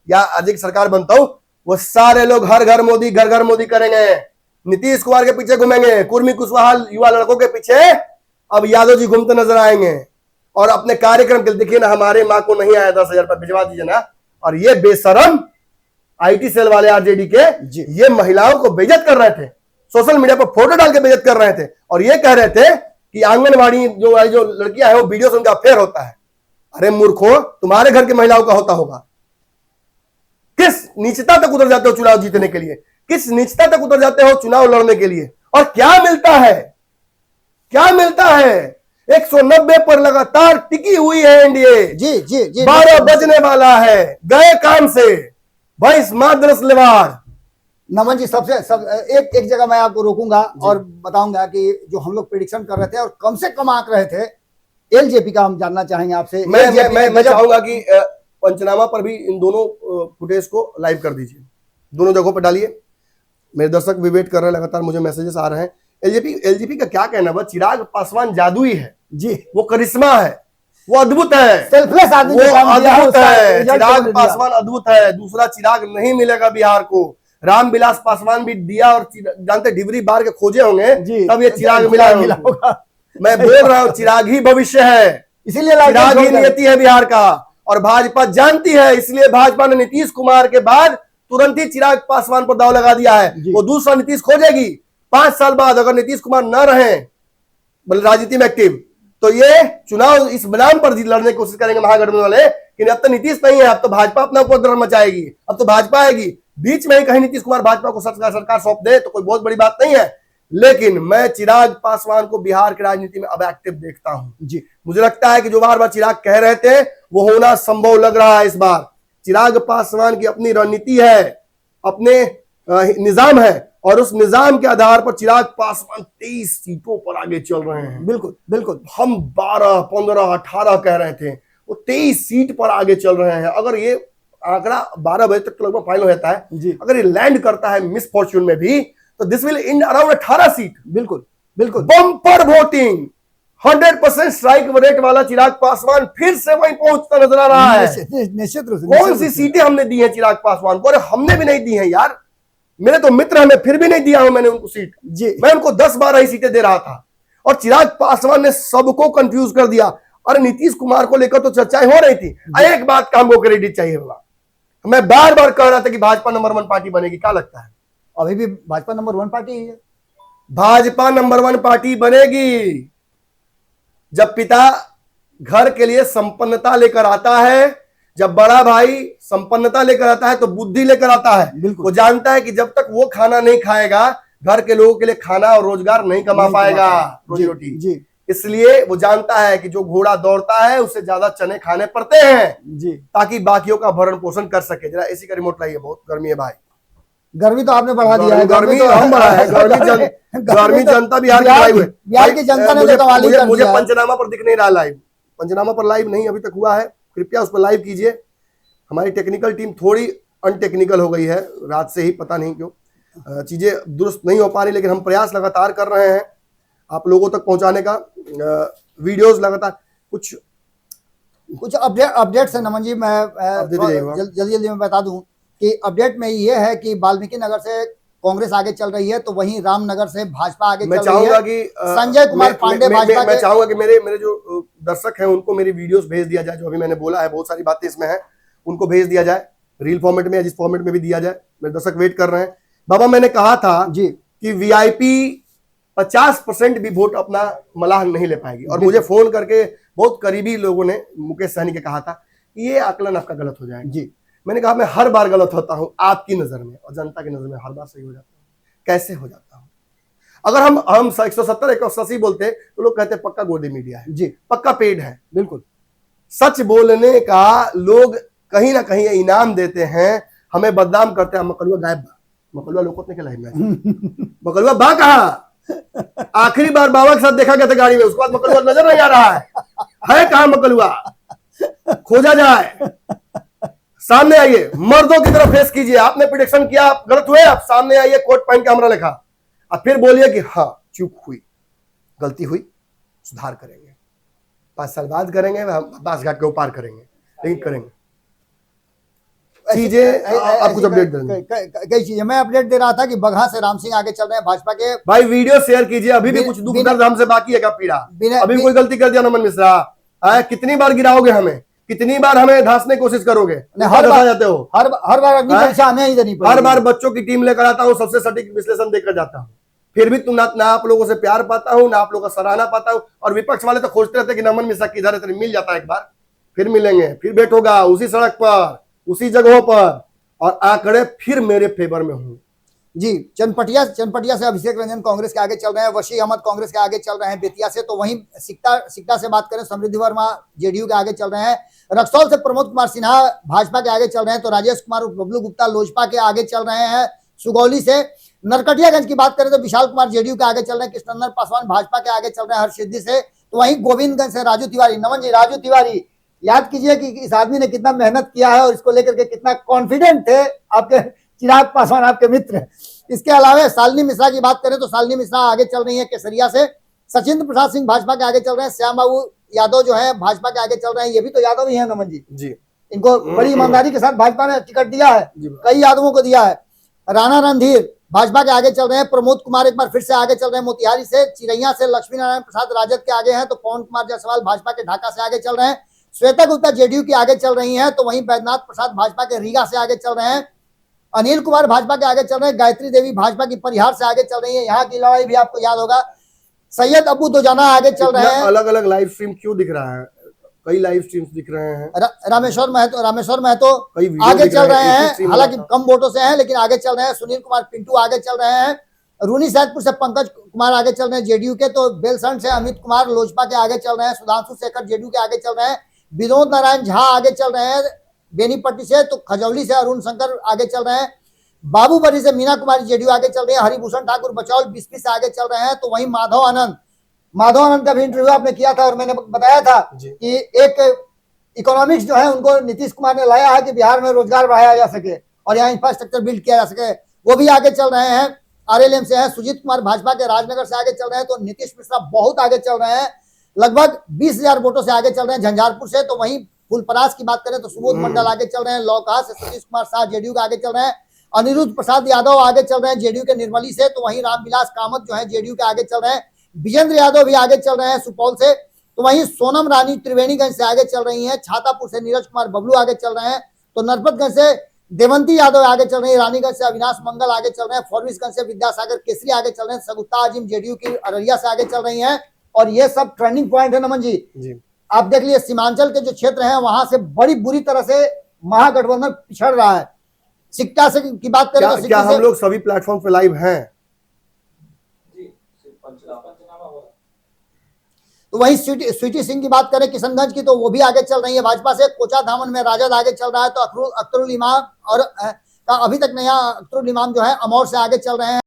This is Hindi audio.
या अधिक सरकार बनता हूं, वो सारे लोग हर घर मोदी, घर घर मोदी करेंगे। नीतीश कुमार के पीछे घूमेंगे, कुर्मी कुशवाहा युवा लड़कों के पीछे अब यादव जी घूमते नजर आएंगे। और अपने कार्यक्रम के लिए देखिए ना, हमारे माँ को नहीं आया 10,000 रुपये, भिजवा दीजिए ना। और ये बेशरम आईटी सेल वाले आरजेडी के ये महिलाओं को बेइज्जत कर रहे थे, सोशल मीडिया पर फोटो डाल के बेइज्जत कर रहे थे और ये कह रहे थे कि आंगनवाड़ी जो लड़कियां हैं वो वीडियो से उनका अफेयर होता है। अरे मूर्खो, तुम्हारे घर की महिलाओं का होता होगा। किस नीचता तक उतर जाते हो चुनाव जीतने के लिए, किस नीचता तक उतर जाते हो चुनाव लड़ने के लिए, और क्या मिलता है, क्या मिलता है? 190 पर लगातार टिकी हुई है एनडीए। जी जी जी 12 बजने वाला है, गए काम से 22 माद्रस लेवार। नमन जी, एक जगह मैं आपको रोकूंगा और बताऊंगा कि जो हम लोग प्रेडिक्शन कर रहे थे और कम से कम आंक रहे थे, एलजेपी का हम जानना चाहेंगे आपसे। मैं चाहूंगा कि पंचनामा पर भी इन दोनों फुटेज को लाइव कर दीजिए, दोनों जगहों पर डालिए। मेरे दर्शक भी वेट कर रहे हैं, लगातार मुझे मैसेजेस आ रहे हैं। एलजेपी का क्या कहना है? चिराग पासवान जादुई है जी, वो करिश्मा है, वो अद्भुत है, सेल्फलेस आदमी, वो अद्भुत है। चिराग पासवान अद्भुत है, दूसरा चिराग नहीं मिलेगा बिहार को। रामविलास पासवान भी दिया और जानते डिबरी बार के खोजे होंगे तब ये चिराग मिला होगा। मैं बोल रहा हूँ चिराग ही भविष्य है, इसीलिए चिराग ही नियति है बिहार का। और भाजपा जानती है, इसलिए भाजपा ने नीतीश कुमार के बाद तुरंत ही चिराग पासवान पर दाव लगा दिया है। वो दूसरा नीतीश खोजेगी 5 साल बाद। अगर नीतीश कुमार न रहे राजनीति में एक्टिव, तो ये चुनाव इस बनाम पर लड़ने की कोशिश करेंगे महागठबंधन वाले कि अब तो नीतीश नहीं है, अब तो भाजपा अपना उपद्रव मचाएगी, अब तो भाजपा आएगी। बीच में ही कहीं नीतीश कुमार भाजपा को सरकार सौंप दे तो कोई बहुत बड़ी बात नहीं है, लेकिन मैं चिराग पासवान को बिहार की राजनीति में अब एक्टिव देखता हूं जी। मुझे लगता है कि जो बार बार चिराग कह रहे थे वो होना संभव लग रहा है इस बार। चिराग पासवान की अपनी रणनीति है, अपने निजाम है, और उस निजाम के आधार पर चिराग पासवान 23 सीटों पर आगे चल रहे हैं। बिल्कुल बिल्कुल, हम 12, 15, 18 कह रहे थे, वो 23 सीट पर आगे चल रहे हैं। अगर ये आंकड़ा 12 बजे तक तो लगभग फाइनल होता है जी, अगर ये लैंड करता है मिस फॉर्च्यून में भी, तो this will in around 18 seat. बिल्कुल बिल्कुल, बम्पर वोटिंग, 100% स्ट्राइक रेट वाला चिराग पासवान फिर से वहीं पहुंचता नजर आ रहा है। निश्चित रूप से। कौन सी सीटें हमने दी हैं चिराग पासवान को? अरे हमने भी नहीं दी हैं यार, मेरे तो मित्र हैं, मैं फिर भी नहीं दिया हूं मैंने उनको सीट जी। मैं उनको 10-12 ही सीटें दे रहा था और चिराग पासवान ने सबको कंफ्यूज कर दिया। और नीतीश कुमार को लेकर तो चर्चाएं हो रही थी। एक बात का हमको क्रेडिट चाहिए होगा, मैं बार बार कह रहा था कि भाजपा नंबर 1 पार्टी बनेगी। क्या लगता है? अभी भी भाजपा नंबर 1 पार्टी है। भाजपा नंबर 1 पार्टी बनेगी जब पिता घर के लिए संपन्नता लेकर आता है, जब बड़ा भाई संपन्नता लेकर आता है तो बुद्धि लेकर आता है। वो जानता है कि जब तक वो खाना नहीं खाएगा, घर के लोगों के लिए खाना और रोजगार नहीं कमा पाएगा, रोजी रोटी जी। इसलिए वो जानता है कि जो घोड़ा दौड़ता है उससे ज्यादा चने खाने पड़ते हैं जी, ताकि बाकियों का भरण पोषण कर सके। जरा एसी का रिमोट लाइए, बहुत गर्मी है भाई। गर्मी तो आपने बढ़ा दिया है। गर्मी तो हम बढ़ा है, गर्मी जनता बिहार की लाइव है। बिहार की जनता ने मुझे पंचनामा पर दिख नहीं रहा लाइव, पंचनामा पर लाइव नहीं अभी तक हुआ है, कृपया उस पर लाइव कीजिए। हमारी टेक्निकल टीम थोड़ी अनटेक्निकल हो गई है रात से ही, पता नहीं क्यों चीजें दुरुस्त नहीं हो पा रही, लेकिन हम प्रयास लगातार कर रहे हैं आप लोगों तक पहुंचाने का। वीडियोस लगातार कुछ अपडेट्स है नमन जी। मैं जल्दी में बता दूं कि अपडेट में ये है कि वाल्मीकि नगर से कांग्रेस आगे चल रही है, तो वहीं रामनगर से भाजपा आगे चल रही है। कि संजय कुमार पांडे भाजपा मैं चाहूंगा कि मेरे जो दर्शक हैं उनको मेरी वीडियोस भेज दिया जाए, जो अभी मैंने बोला है बहुत सारी बातें इसमें हैं, उनको भेज दिया जाए रील फॉर्मेट में या जिस फॉर्मेट में भी दिया जाए। मेरे दर्शक वेट कर रहे हैं। बाबा मैंने कहा था जी कि वीआईपी 50% भी वोट अपना मलाह नहीं ले पाएगी, और मुझे फोन करके बहुत करीबी लोगों ने, मुकेश सहनी के कहा था कि ये आकलन आपका गलत हो जाएगा जी। मैंने कहा मैं हर बार गलत होता हूं आपकी नजर में, और जनता की नजर में हर बार सही हो जाता हूं। कैसे हो जाता हूं? अगर हम 170 180 बोलते तो लोग कहते पक्का गोदी मीडिया है जी, पक्का पेड है। बिल्कुल, सच बोलने का लोग कहीं ना कहीं इनाम देते हैं, हमें बदनाम करते हैं। मकलुआ गायब बा, मकलुआ लोग ने खिलाई मकलुआ बा कहा? आखिरी बार बाबा के साथ देखा गया था गाड़ी में, उसके बाद मकलुआ नजर नहीं आ रहा है कहां मकलुआ? खोजा जाए, सामने आइए, मर्दों की तरफ फेस कीजिए। आपने प्रेडिक्शन किया, आप गलत हुए, आप सामने आइए, कोट पहन के हमरा लिखा, अब फिर बोलिए कि हाँ चूक हुई, गलती हुई, सुधार करेंगे, 5 साल बाद करेंगे, हम 10 घाट के ऊपर करेंगे, लेकिन करेंगे। चीजें आप कुछ अपडेट दें। कई चीजें मैं अपडेट दे रहा था कि बगहा से राम सिंह आगे चल रहे हैं भाजपा के। भाई वीडियो शेयर कीजिए, अभी भी कुछ दुख दर्द हमसे बाकी है क्या पीड़ा? अभी कोई गलती कर दिया नमन मिश्रा? कितनी बार गिराओगे हमें? कितनी बार हमें धांसने की कोशिश करोगे? हर बार जाते हो, हर बार अग्नि परीक्षा हमें ही देनी पड़ेगी। हर बार बच्चों की टीम लेकर आता हूँ, सबसे सटीक विश्लेषण देकर जाता हूँ, फिर भी तुम ना आप लोगों से प्यार पाता हूँ, ना आप लोगों का सराहना पाता हूँ। और विपक्ष वाले तो खोजते रहते कि नमन मिश्रा किधर है, मिल जाता है एक बार, फिर मिलेंगे, फिर भेंट होगा उसी सड़क पर, उसी जगहों पर, और आंकड़े फिर मेरे फेवर में हूँ। जी, चनपटिया से अभिषेक रंजन कांग्रेस के आगे चल रहे हैं, वशी अहमद कांग्रेस के आगे चल रहे हैं बेतिया से। तो वहीं सिकटा से बात करें, समृद्धि वर्मा जेडीयू के आगे चल रहे हैं। रक्सौल से प्रमोद कुमार सिन्हा भाजपा के आगे चल रहे हैं। तो राजेश कुमार बबलू गुप्ता लोजपा के आगे चल रहे हैं। सुगौली से नरकटियागंज की बात करें तो विशाल कुमार जेडीयू के आगे चल रहे हैं। कृष्णनंदन पासवान भाजपा के आगे चल रहे हैं हरसिद्धि से। तो वहीं गोविंदगंज से राजू तिवारी, नमन जी राजू तिवारी, याद कीजिए कि इस आदमी ने कितना मेहनत किया है और इसको लेकर के कितना कॉन्फिडेंट थे आपके चिराग पासवान, आपके मित्र। इसके अलावा शालिनी मिश्रा की बात करें तो शालिनी मिश्रा आगे चल रही है केसरिया से। सचिंद्र प्रसाद सिंह भाजपा के आगे चल रहे हैं। श्याम बाबू यादव जो है भाजपा के आगे चल रहे हैं। ये भी तो यादव ही है नमन जी। इनको बड़ी ईमानदारी के साथ भाजपा ने टिकट दिया है, कई यादवों को दिया है। राणा रणधीर भाजपा के आगे चल रहे हैं। प्रमोद कुमार एक बार फिर से आगे चल रहे हैं मोतिहारी से। चिरैया से लक्ष्मी नारायण प्रसाद राजद के आगे हैं। तो पवन कुमार जायसवाल भाजपा के ढाका से आगे चल रहे हैं। श्वेता गुप्ता जेडीयू की आगे चल रही हैं। तो वहीं बैद्यनाथ प्रसाद भाजपा के रीगा से आगे चल रहे हैं। अनिल कुमार भाजपा के आगे चल रहे हैं। गायत्री देवी भाजपा की परिहार से आगे चल रही है। यहाँ की लड़ाई भी आपको याद होगा। सैयद अबू दोजाना आगे चल रहे हैं। अलग अलग लाइव स्ट्रीम क्यों दिख रहा है? कई लाइव स्ट्रीम्स दिख रहे हैं। रामेश्वर महतो आगे चल रहे हैं, हालांकि कम वोटों से हैं लेकिन आगे चल रहे हैं। सुनील कुमार पिंटू आगे चल रहे हैं। रूनी सैदपुर से पंकज कुमार आगे चल रहे हैं जेडीयू के। तो बेलसंड से अमित कुमार लोजपा के आगे चल रहे हैं। सुधांशु शेखर जेडीयू के आगे चल रहे हैं। विनोद नारायण झा आगे चल रहे हैं बेनीपट्टी से। तो खजौली से अरुण शंकर आगे चल रहे हैं। बाबूबरी से मीना कुमारी जेडीयू आगे चल रही है। हरिभूषण ठाकुर बचौल बिस्पी से आगे चल रहे हैं। तो वहीं माधव आनंद का भी इंटरव्यू आपने किया था और मैंने बताया था कि एक इकोनॉमिक्स जो है उनको नीतीश कुमार ने लाया है कि बिहार में रोजगार बढ़ाया जा सके और यहाँ इंफ्रास्ट्रक्चर बिल्ड किया जा सके, वो भी आगे चल रहे हैं। आरएलएम से है। सुजीत कुमार भाजपा के राजनगर से आगे चल रहे हैं। तो नीतीश मिश्रा बहुत आगे चल रहे हैं, लगभग 20,000 वोटों से आगे चल रहे हैं झंझारपुर से। तो वहीं फुलपरास की बात करें तो सुबोध मंडल आगे चल रहे हैं। लौकहा से सतीश कुमार शाह जेडीयू के आगे चल रहे हैं। अनिरुद्ध प्रसाद यादव आगे चल रहे हैं जेडीयू के निर्मली से। तो वहीं रामविलास कामत जो है जेडीयू के आगे चल रहे हैं। विजेंद्र यादव भी आगे चल रहे हैं सुपौल से। तो वहीं सोनम रानी त्रिवेणीगंज से आगे चल रही हैं। छातापुर से नीरज कुमार बबलू आगे चल रहे हैं। तो नरपतगंज से देवंती यादव आगे चल रही है। रानीगंज से अविनाश मंगल आगे चल रहे हैं। फॉरबिसगंज से विद्यासागर केसरी आगे चल रहे हैं। सगुफ्ता आजिम जेडीयू की अररिया से आगे चल रही हैं। और ये सब ट्रेंडिंग पॉइंट है नमन जी। आप देख लीजिए सीमांचल के जो क्षेत्र हैं वहां से बड़ी बुरी तरह से महागठबंधन पिछड़ रहा है। सिक्टा से की बात करें तो क्या हम लोग सभी प्लेटफॉर्म पे लाइव हैं? तो वहीं स्वीटी सिंह की बात करें किशनगंज की तो वो भी आगे चल रही है भाजपा से। कोचा धामन में राजद आगे चल रहा है। तो अख्तरुल इमाम और अभी तक नया अख्तरुल इमाम जो है अमौर से आगे चल रहे हैं।